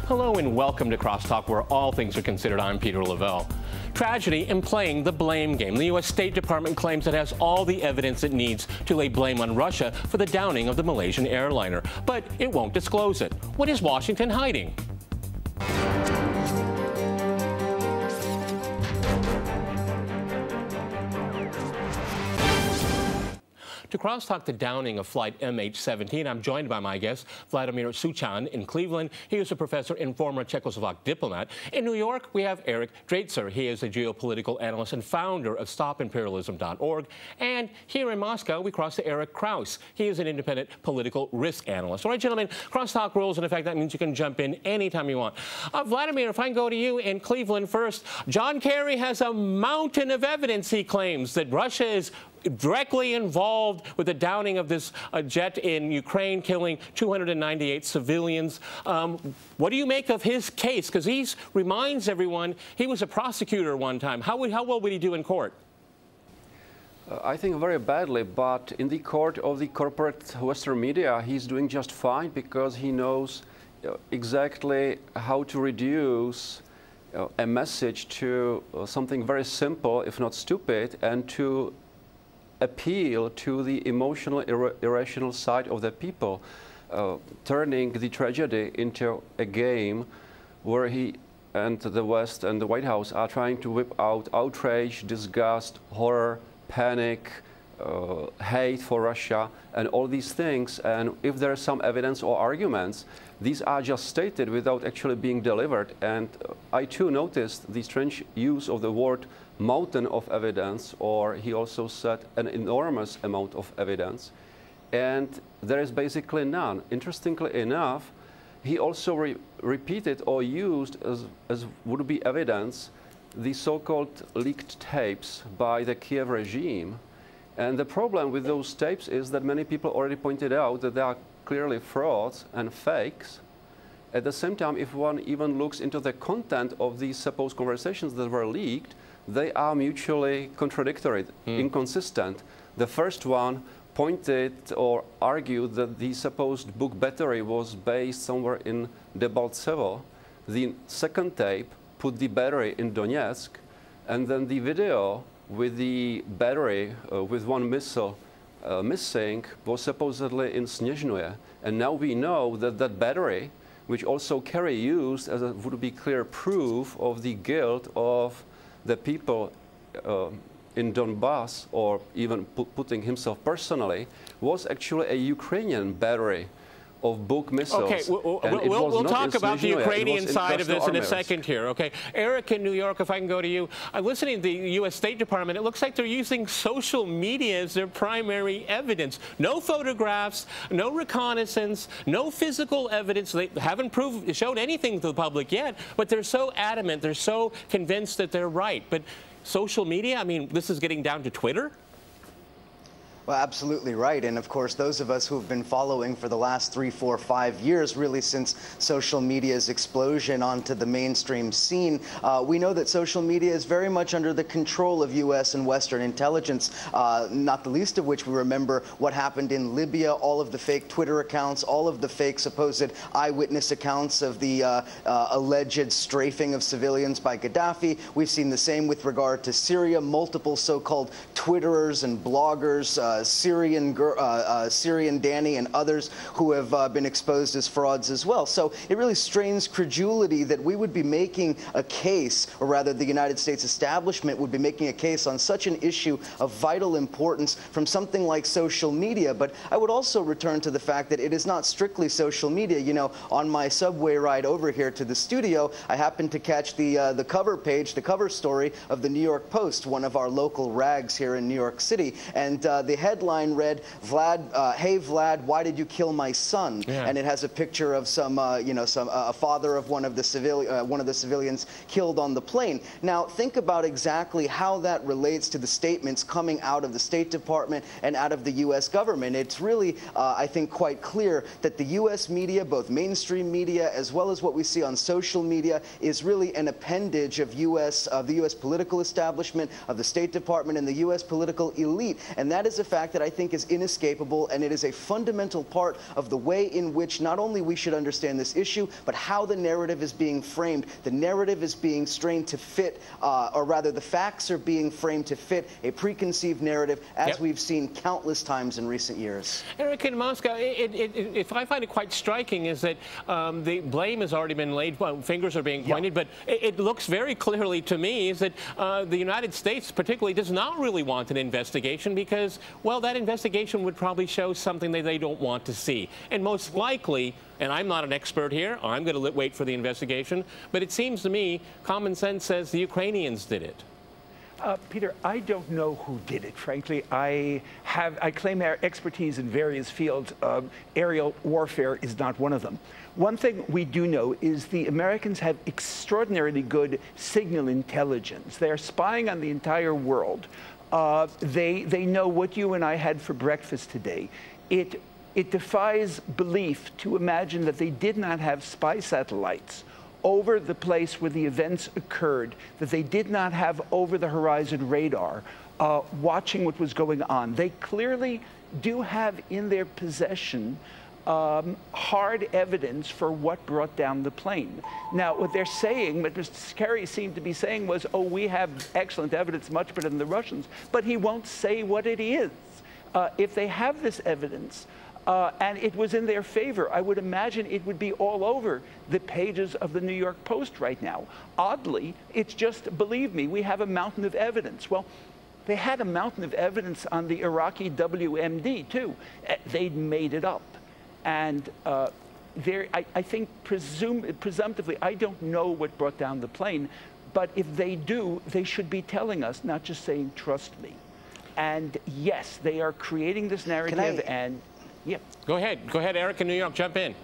Hello and welcome to Crosstalk, where all things are considered. I'm Peter Lavelle. Tragedy in playing the blame game. The U.S. State Department claims it has all the evidence it needs to lay blame on Russia for the downing of the Malaysian airliner, but it won't disclose it. What is Washington hiding? To crosstalk the downing of flight MH17, I'm joined by my guest, Vladimir Suchan in Cleveland. He is a professor and former Czechoslovak diplomat. In New York, we have Eric Draitser. He is a geopolitical analyst and founder of StopImperialism.org. And here in Moscow, we cross to Eric Kraus. He is an independent political risk analyst. All right, gentlemen, crosstalk rules. In effect, that means you can jump in anytime you want. Vladimir, if I can go to you in Cleveland first. John Kerry has a mountain of evidence, he claims, that Russia is directly involved with the downing of this jet in Ukraine, killing 298 civilians. What do you make of his case? Because he reminds everyone he was a prosecutor one time. How well would he do in court? I think very badly, but in the court of the corporate Western media, he's doing just fine because he knows exactly how to reduce a message to something very simple, if not stupid, and to appeal to the emotional, irrational side of the people, turning the tragedy into a game where he and the West and the White House are trying to whip out outrage, disgust, horror, panic, hate for Russia, and all these things. And if there is some evidence or arguments, these are just stated without actually being delivered. And I too noticed the strange use of the word mountain of evidence, or he also said an enormous amount of evidence, and there is basically none. Interestingly enough, he also repeated or used as would be evidence the so-called leaked tapes by the Kiev regime. And the problem with those tapes is that many people already pointed out that they are clearly frauds and fakes. At the same time, if one even looks into the content of these supposed conversations that were leaked, they are mutually contradictory, inconsistent. The first one pointed or argued that the supposed book battery was based somewhere in Debaltsevo. The second tape put the battery in Donetsk, and then the video with the battery with one missile missing was supposedly in Snezhnoye. And now we know that that battery, which also Kerry used as a would be clear proof of the guilt of the people in Donbass, or even putting himself personally, was actually a Ukrainian battery of book missiles. Okay, we'll talk about the Ukrainian side of this in a second here. Okay, Eric in New York, if I can go to you. Listening to the U.S. State Department, it looks like they're using social media as their primary evidence. No photographs, no reconnaissance, no physical evidence. They haven't showed anything to the public yet, but they're so adamant, they're so convinced that they're right. But social media, I mean, this is getting down to Twitter? Well, absolutely right. And of course, those of us who have been following for the last 3, 4, 5 years, really since social media's explosion onto the mainstream scene, we know that social media is very much under the control of U.S. and Western intelligence, not the least of which we remember what happened in Libya, all of the fake Twitter accounts, all of the fake supposed eyewitness accounts of the alleged strafing of civilians by Gaddafi. We've seen the same with regard to Syria, multiple so-called Twitterers and bloggers, Syrian Danny and others who have been exposed as frauds as well. So it really strains credulity that we would be making a case, or rather the United States establishment would be making a case on such an issue of vital importance from something like social media. But I would also return to the fact that it is not strictly social media. You know, on my subway ride over here to the studio, I happened to catch the cover page, the cover story of the New York Post, one of our local rags here in New York City. And the headline read, "Hey Vlad, why did you kill my son?" Yeah. And it has a picture of some, a father of one of the civilians killed on the plane. Now, think about exactly how that relates to the statements coming out of the State Department and out of the U.S. government. It's really, I think, quite clear that the U.S. media, both mainstream media as well as what we see on social media, is really an appendage of the U.S. political establishment, of the State Department, and the U.S. political elite, and that is fact that I think is inescapable, and it is a fundamental part of the way in which not only we should understand this issue, but how the narrative is being framed. The narrative is being strained to fit, or rather the facts are being framed to fit a preconceived narrative, as we've seen countless times in recent years. Eric, in Moscow, if I find it quite striking is that the blame has already been laid, fingers are being pointed, but it looks very clearly to me is that the United States particularly does not really want an investigation because, well, that investigation would probably show something that they don't want to see. And most likely, and I'm not an expert here, I'm going to wait for the investigation, but it seems to me common sense says the Ukrainians did it. Peter, I don't know who did it, frankly. I claim expertise in various fields. Aerial warfare is not one of them. One thing we do know is the Americans have extraordinarily good signal intelligence. They're spying on the entire world. They know what you and I had for breakfast today. It defies belief to imagine that they did not have spy satellites over the place where the events occurred, that they did not have over-the-horizon radar watching what was going on. They clearly do have in their possession hard evidence for what brought down the plane. Now, what they're saying, what Mr. Kerry seemed to be saying was, oh, we have excellent evidence, much better than the Russians, but he won't say what it is. If they have this evidence, and it was in their favor, I would imagine it would be all over the pages of the New York Post right now. Oddly, it's just, believe me, we have a mountain of evidence. Well, they had a mountain of evidence on the Iraqi WMD, too. They'd made it up. And I think presumptively, I don't know what brought down the plane, but if they do, they should be telling us, not just saying, trust me. And yes, they are creating this narrative, and yeah. Go ahead, Eric in New York, jump in.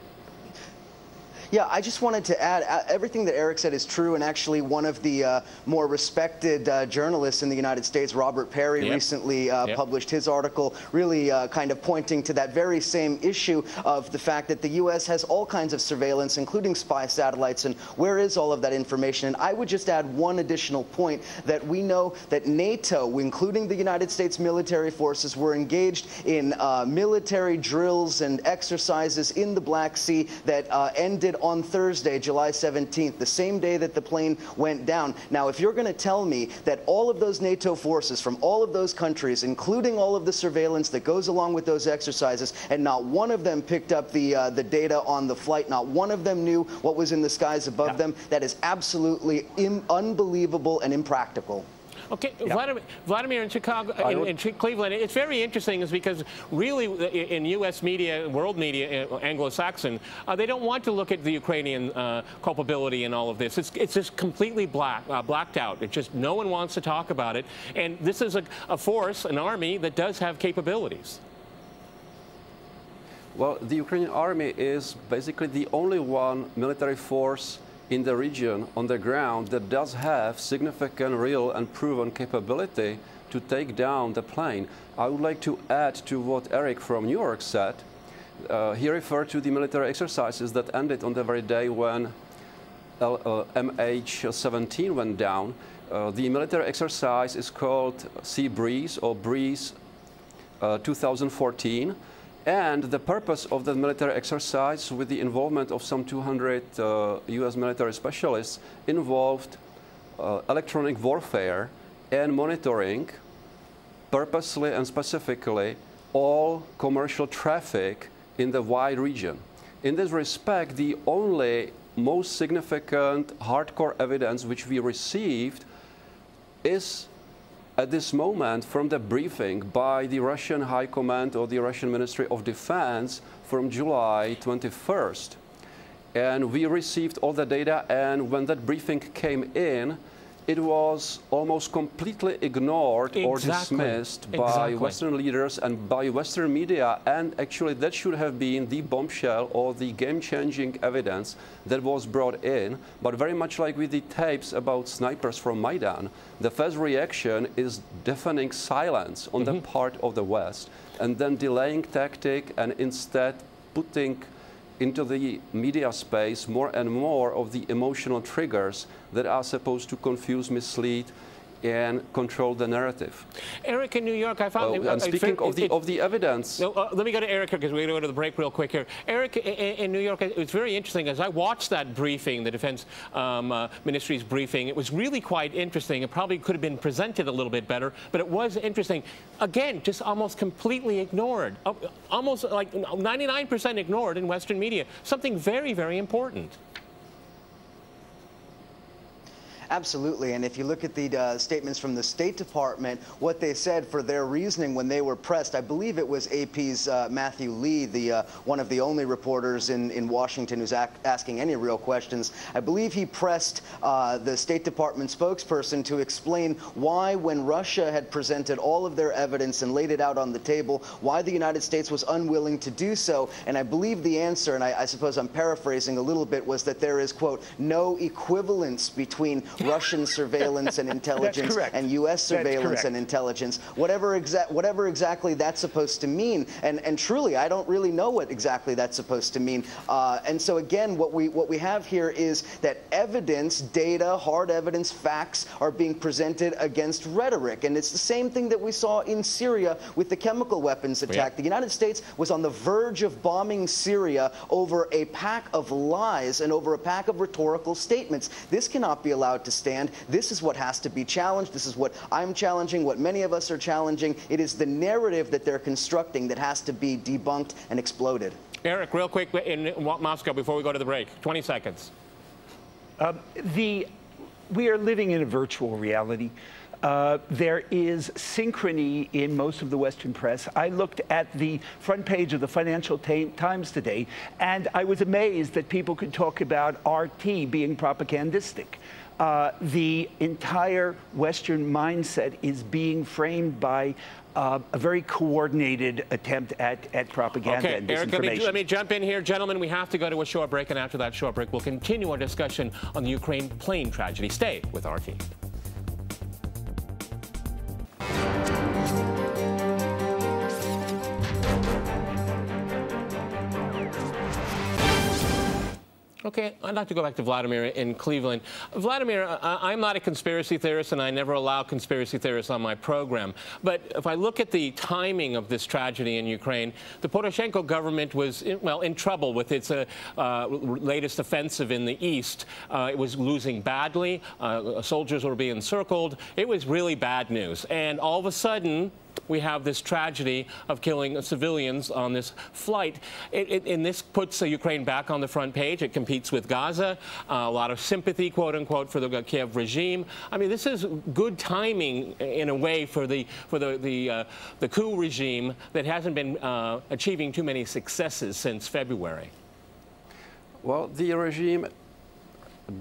Yeah, I just wanted to add, everything that Eric said is true, and actually one of the more respected journalists in the United States, Robert Perry, recently published his article really kind of pointing to that very same issue of the fact that the U.S. has all kinds of surveillance, including spy satellites, and where is all of that information? And I would just add one additional point, that we know that NATO, including the United States military forces, were engaged in military drills and exercises in the Black Sea that ended on Thursday, July 17th, the same day that the plane went down. Now, if you're going to tell me that all of those NATO forces from all of those countries, including all of the surveillance that goes along with those exercises, and not one of them picked up the data on the flight, not one of them knew what was in the skies above them, that is absolutely unbelievable and impractical. Okay, Vladimir in Chicago, in Cleveland, it's very interesting is because really in U.S. media, world media, Anglo-Saxon, they don't want to look at the Ukrainian culpability in all of this. It's just completely blacked out. It's just no one wants to talk about it. And this is a force, an army that does have capabilities. Well, the Ukrainian army is basically the only one military force in the region on the ground that does have significant real and proven capability to take down the plane. I would like to add to what Eric from New York said. He referred to the military exercises that ended on the very day when MH17 went down. The military exercise is called Sea Breeze or Breeze 2014. And the purpose of the military exercise, with the involvement of some 200 U.S. military specialists, involved electronic warfare and monitoring, purposely and specifically, all commercial traffic in the wide region. In this respect, the only most significant hardcore evidence which we received is at this moment from the briefing by the Russian High Command or the Russian Ministry of Defense from July 21st. And we received all the data, and when that briefing came in, it was almost completely ignored or dismissed by Western leaders and by Western media. And actually, that should have been the bombshell or the game-changing evidence that was brought in. But very much like with the tapes about snipers from Maidan, the first reaction is deafening silence on the part of the West, and then delaying tactic, and instead putting into the media space more and more of the emotional triggers that are supposed to confuse, mislead, and control the narrative. Eric, in New York, I found... and speaking of the evidence... No, let me go to Eric here, because we're going to go to the break real quick here. Eric, in New York, it was very interesting. As I watched that briefing, the Defense Ministry's briefing, it was really quite interesting. It probably could have been presented a little bit better, but it was interesting. Again, just almost completely ignored. Almost like 99% ignored in Western media. Something very, very important. Absolutely, and if you look at the statements from the State Department, what they said for their reasoning when they were pressed, I believe it was AP's Matthew Lee, one of the only reporters in Washington who's asking any real questions. I believe he pressed the State Department spokesperson to explain why, when Russia had presented all of their evidence and laid it out on the table, why the United States was unwilling to do so. And I believe the answer, and I suppose I'm paraphrasing a little bit, was that there is, quote, no equivalence between Russian surveillance and intelligence and U.S. surveillance and intelligence, whatever exactly that's supposed to mean. And truly, I don't really know what exactly that's supposed to mean. And so again, what we have here is that evidence, data, hard evidence, facts are being presented against rhetoric. And it's the same thing that we saw in Syria with the chemical weapons attack. The United States was on the verge of bombing Syria over a pack of lies and over a pack of rhetorical statements. This cannot be allowed to stand. This is what has to be challenged. This is what I'm challenging, what many of us are challenging. It is the narrative that they're constructing that has to be debunked and exploded. Eric, real quick in Moscow before we go to the break. 20 seconds. We are living in a virtual reality. There is synchrony in most of the Western press. I looked at the front page of the Financial Times today, and I was amazed that people could talk about RT being propagandistic. The entire Western mindset is being framed by a very coordinated attempt at propaganda and disinformation. Eric, let me jump in here. Gentlemen, we have to go to a short break, and after that short break, we'll continue our discussion on the Ukraine plane tragedy. Stay with RT. Okay, I'd like to go back to Vladimir in Cleveland. Vladimir, I'm not a conspiracy theorist, and I never allow conspiracy theorists on my program. But if I look at the timing of this tragedy in Ukraine, the Poroshenko government was, in trouble with its latest offensive in the east. It was losing badly. Soldiers were being encircled. It was really bad news. And all of a sudden, we have this tragedy of killing civilians on this flight. And this puts Ukraine back on the front page. It competes with Gaza. A lot of sympathy, quote unquote, for the Kiev regime. I mean, this is good timing in a way for the coup regime that hasn't been achieving too many successes since February. Well, the regime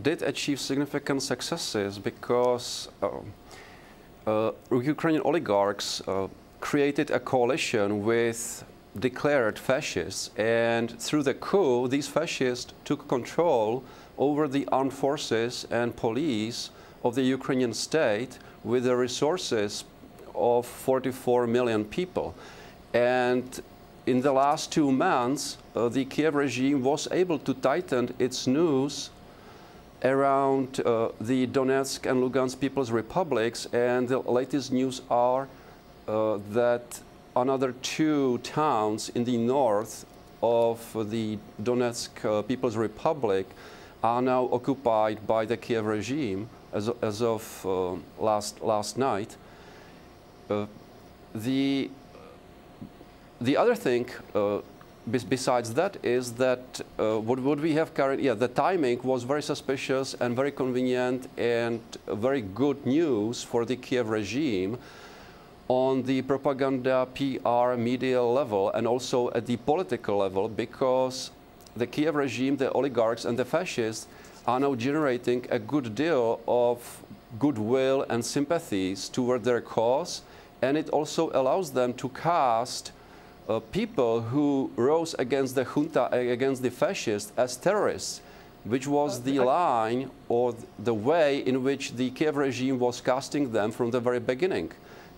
did achieve significant successes because Ukrainian oligarchs created a coalition with declared fascists, and through the coup, these fascists took control over the armed forces and police of the Ukrainian state with the resources of 44 million people. And in the last 2 months, the Kiev regime was able to tighten its noose around the Donetsk and Lugansk People's Republics, and the latest news are that another 2 towns in the north of the Donetsk People's Republic are now occupied by the Kiev regime as of last night. The other thing besides that is that what we have currently, the timing was very suspicious and very convenient and very good news for the Kiev regime on the propaganda, PR, media level, and also at the political level, because the Kiev regime, the oligarchs and the fascists are now generating a good deal of goodwill and sympathies toward their cause, and it also allows them to cast people who rose against the junta, against the fascists, as terrorists, which was the line or the way in which the Kiev regime was casting them from the very beginning.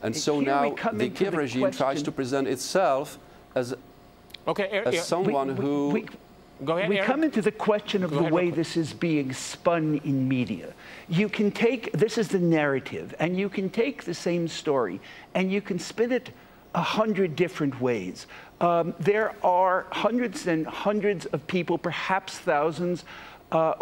And so now the Kiev regime tries to present itself as someone who Go ahead, we Eric. come into the question of the way this is being spun in media. You can take, this is the narrative, and you can take the same story and you can spin it 100 different ways. There are hundreds and hundreds of people, perhaps thousands,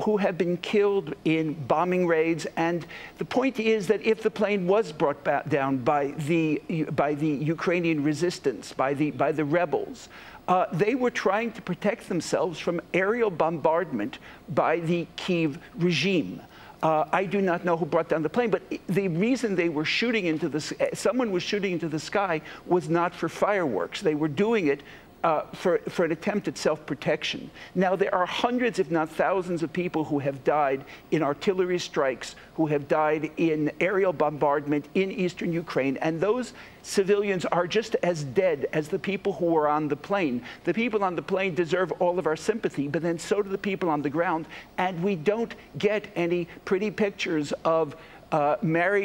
who have been killed in bombing raids. And the point is that if the plane was brought down by the Ukrainian resistance, by the rebels, they were trying to protect themselves from aerial bombardment by the Kyiv regime. I do not know who brought down the plane, but the reason they were shooting into the someone was shooting into the sky was not for fireworks. They were doing it for an attempt at self-protection. Now, there are hundreds, if not thousands, of people who have died in artillery strikes, who have died in aerial bombardment in eastern Ukraine, and those civilians are just as dead as the people who were on the plane. The people on the plane deserve all of our sympathy, but then so do the people on the ground, and we don't get any pretty pictures of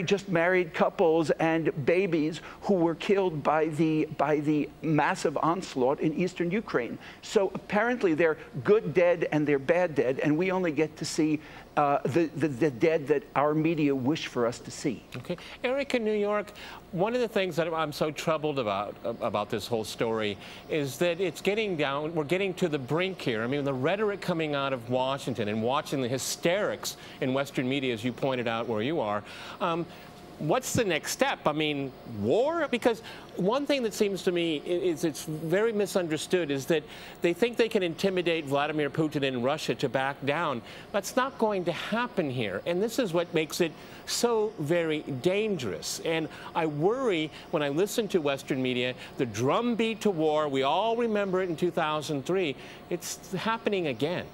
just married couples and babies who were killed by the massive onslaught in eastern Ukraine. So apparently they're good dead and they're bad dead, and we only get to see the dead that our media wish for us to see. Okay, Eric, in New York, one of the things that I'm so troubled about this whole story is that it's getting down, we're getting to the brink here. I mean, the rhetoric coming out of Washington and watching the hysterics in Western media, as you pointed out where you are, what's the next step? I mean, war? Because one thing that seems to me is it's very misunderstood is that they think they can intimidate Vladimir Putin in Russia to back down. That's not going to happen here. And this is what makes it so very dangerous. And I worry when I listen to Western media, the drumbeat to war, we all remember it in 2003, it's happening again.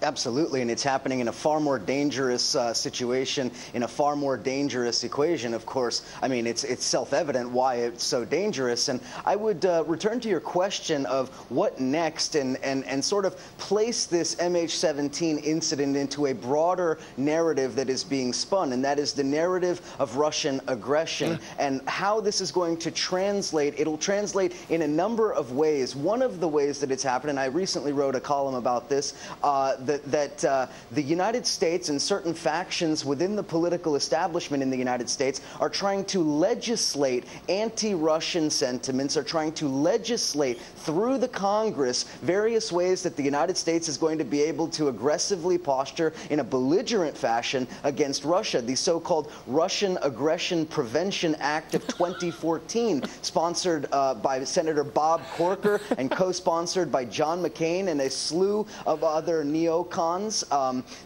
Absolutely, and it's happening in a far more dangerous situation, in a far more dangerous equation, of course. I mean, it's self-evident why it's so dangerous. And I would return to your question of what next and sort of place this MH17 incident into a broader narrative that is being spun, and that is the narrative of Russian aggression and how this is going to translate. It'll translate in a number of ways. One of the ways that it's happened, and I recently wrote a column about this, that the United States and certain factions within the political establishment in the United States are trying to legislate anti-Russian sentiments, are trying to legislate through the Congress various ways that the United States is going to be able to aggressively posture in a belligerent fashion against Russia. The so-called Russian Aggression Prevention Act of 2014, sponsored by Senator Bob Corker and co-sponsored by John McCain and a slew of other neocons.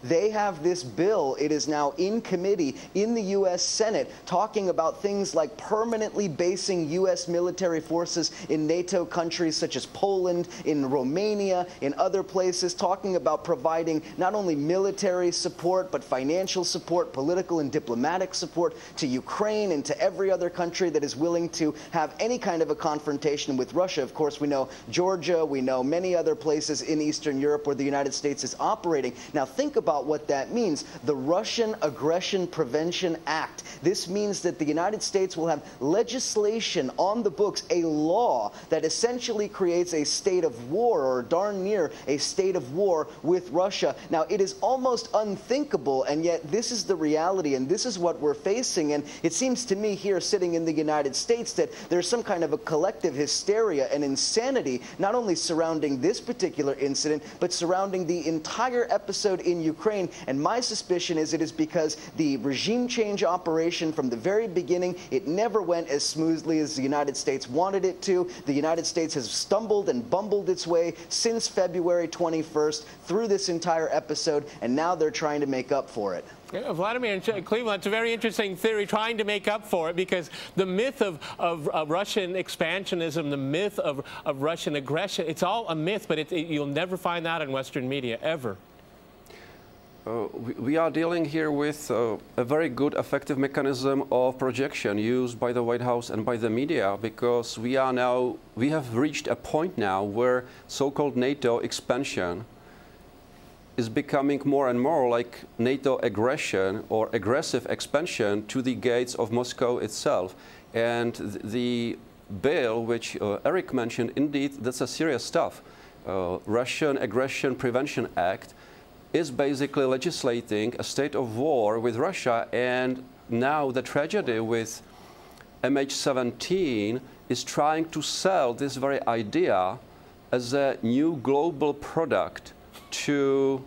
They have this bill. It is now in committee in the U.S. Senate talking about things like permanently basing U.S. military forces in NATO countries such as Poland, in Romania, in other places, talking about providing not only military support but financial support, political and diplomatic support to Ukraine and to every other country that is willing to have any kind of a confrontation with Russia. Of course, we know Georgia, we know many other places in Eastern Europe where the United States is operating. Now think about what that means. The Russian Aggression Prevention Act. This means that the United States will have legislation on the books, a law that essentially creates a state of war, or darn near a state of war with Russia. Now it is almost unthinkable, and yet this is the reality, and this is what we're facing. And it seems to me here sitting in the United States that there's some kind of a collective hysteria and insanity, not only surrounding this particular incident, but surrounding the entire episode in Ukraine. And my suspicion is it is because the regime change operation from the very beginning, it never went as smoothly as the United States wanted it to. The United States has stumbled and bumbled its way since February 21st through this entire episode, and now they're trying to make up for it. Yeah, Vladimir in Cleveland, it's a very interesting theory, trying to make up for it, because the myth of Russian expansionism, the myth of Russian aggression, it's all a myth, but you'll never find that in Western media, ever. We are dealing here with a very good, effective mechanism of projection used by the White House and by the media, because we have reached a point now where so-called NATO expansion is becoming more and more like NATO aggression or aggressive expansion to the gates of Moscow itself. And the bill which Eric mentioned, indeed, that's a serious stuff. Russian Aggression Prevention Act is basically legislating a state of war with Russia, and now the tragedy with MH17 is trying to sell this very idea as a new global product to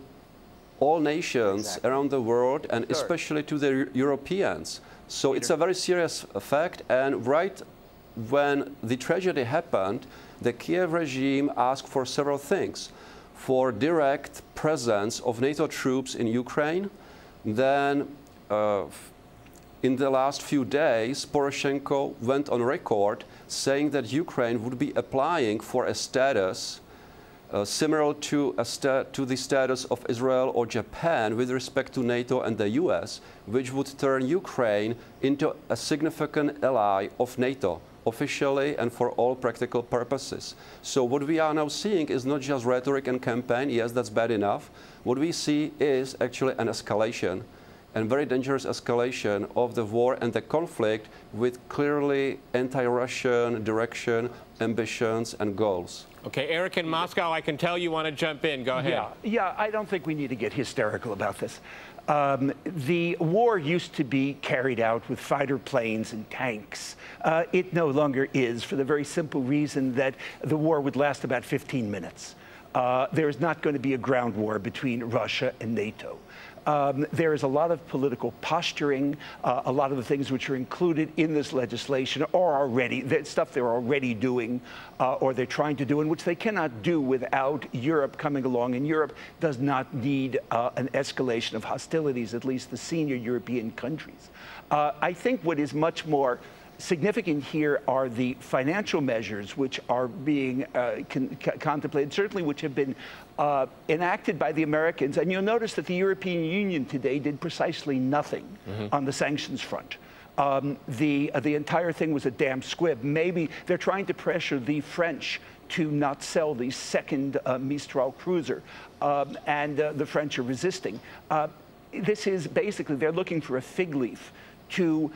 all nations around the world, and especially to the Europeans. So it's a very serious fact, and right when the tragedy happened, the Kiev regime asked for several things: for direct presence of NATO troops in Ukraine. Then in the last few days, Poroshenko went on record saying that Ukraine would be applying for a status similar to the status of Israel or Japan with respect to NATO and the US, which would turn Ukraine into a significant ally of NATO, officially and for all practical purposes. So what we are now seeing is not just rhetoric and campaign. Yes, that's bad enough. What we see is actually an escalation, and very dangerous escalation of the war and the conflict with clearly anti-Russian direction, ambitions, and goals. Okay, Eric in Moscow, I can tell you want to jump in. Go ahead. Yeah, I don't think we need to get hysterical about this. The war used to be carried out with fighter planes and tanks. It no longer is, for the very simple reason that the war would last about 15 minutes. There is not going to be a ground war between Russia and NATO. There is a lot of political posturing. A lot of the things which are included in this legislation are already stuff they're already doing, or they're trying to do, and which they cannot do without Europe coming along. And Europe does not need an escalation of hostilities, at least the senior European countries. I think what is much more significant here are the financial measures which are being contemplated, certainly which have been enacted by the Americans. And you'll notice that the European Union today did precisely nothing on the sanctions front. The entire thing was a damn squib. Maybe they're trying to pressure the French to not sell the second Mistral cruiser, and the French are resisting. This is basically, they're looking for a fig leaf to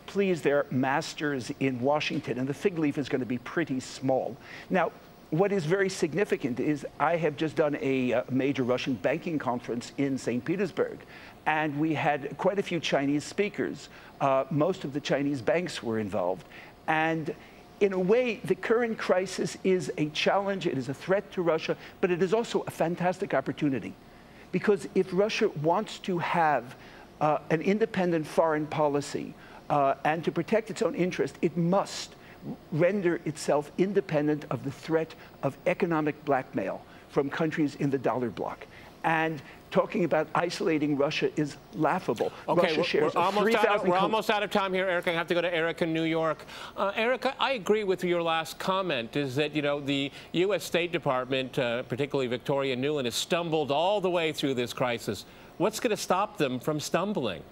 please their masters in Washington, and the fig leaf is going to be pretty small. Now, what is very significant is I have just done a major Russian banking conference in St. Petersburg, and we had quite a few Chinese speakers. Most of the Chinese banks were involved. And in a way, the current crisis is a challenge, it is a threat to Russia, but it is also a fantastic opportunity. Because if Russia wants to have an independent foreign policy, and to protect its own interest, it must render itself independent of the threat of economic blackmail from countries in the dollar bloc. And talking about isolating Russia is laughable. Okay, Russia shares we're almost out of time here, Eric. I have to go to Eric in New York. Eric, I agree with your last comment, is that, you know, the U.S. State Department, particularly Victoria Nuland, has stumbled all the way through this crisis. What's going to stop them from stumbling?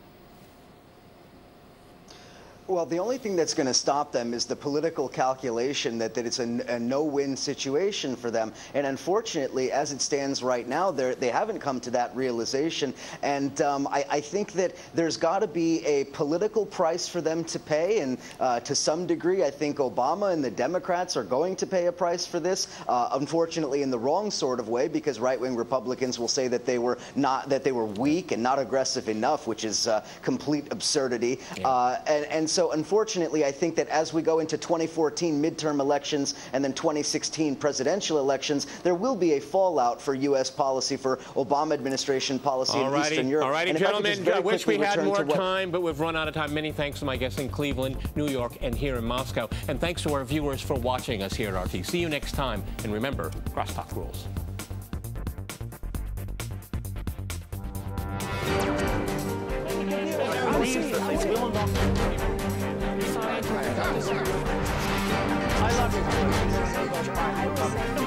Well, the only thing that's going to stop them is the political calculation that it's a no-win situation for them. And unfortunately, as it stands right now, they haven't come to that realization. And I think that there's got to be a political price for them to pay. And to some degree, I think Obama and the Democrats are going to pay a price for this. Unfortunately, in the wrong sort of way, because right-wing Republicans will say that they were weak and not aggressive enough, which is complete absurdity. Yeah. And so, unfortunately, I think that as we go into 2014 midterm elections and then 2016 presidential elections, there will be a fallout for U.S. policy, for Obama administration policy in Eastern Europe. All righty, gentlemen, I wish we had more time, but we've run out of time. Many thanks to my guests in Cleveland, New York, and here in Moscow. And thanks to our viewers for watching us here at RT. See you next time. And remember, crosstalk rules. I love you.